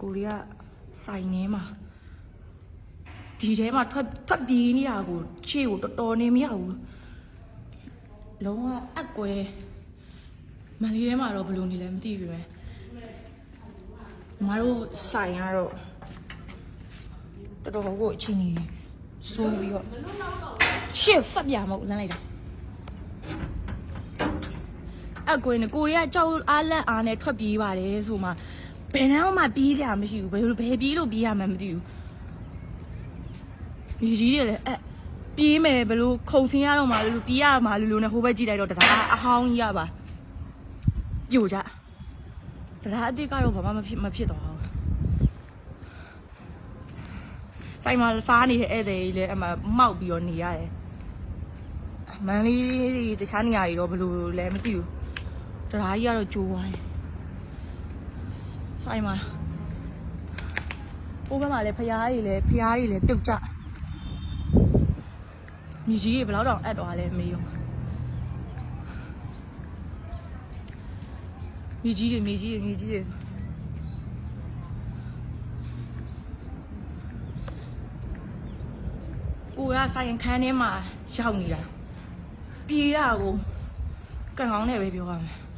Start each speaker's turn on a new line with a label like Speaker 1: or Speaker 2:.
Speaker 1: ကိုရီးယားဆိုင်နေမှာဒီထဲမှာထွက်ပြေးနေတာကိုခြေကိုတော်နေမရဘူးလုံးဝအကွဲမန်လေးထဲမှာတော့ဘယ်လိုနေလဲမသိဘူးပဲမတို့ဆိုင်ကတော့တော်ကိုအချင်းကြီးစိုးပြီးတော့ရှစ်ဖတ်ပြမဟုတ်လမ်းလိုက်တာအကွဲနဲ့ကိုရီးယားကြောက်အားလန့်အားနဲ့ထွက်ပြေးပါတယ်ဆိုမှဘယ်နှမ်းမှပြေးကြမရှိဘူးဘယ်ပြေးလို့ပြေးရမှမသိဘူးဒီကြီးတွေလည်းပြေးမယ်ဘယ်လိုခုံဆင်းရတော့မှလို့ပြေးရမှလို့နဲ့ဟိုဘက်ကြည့်လိုက်တော့တရားအဟောင်းကြီးရပါပြိုကြတရားအစ်စ်ကတော့ဘာမှမဖြစ်တော့ဘူးဆိုင်မှာစားနေတဲ့ဧည့်သည်ကြီးလည်းအမှမောက်ပြီးတော့နေရတယ်မန်လေးတခြားနေရာတွေတော့ဘယ်လိုလဲမသိဘူးတရားကြီးကတော့ကျိုးသွားတယ်ဆိုင်မှာဟိုဘက်မှာလည်းဖျားကြီးလည်းပြုတ်ကြညီကြီးတွေဘယ်တော့အပ်သွားလဲမေးရောမြေကြီးတွေကိုကဆိုင်ခန်းထဲမှာရောက်နေတာပြေးတာကိုကံကောင်းနဲ့ပဲပြောရမယ်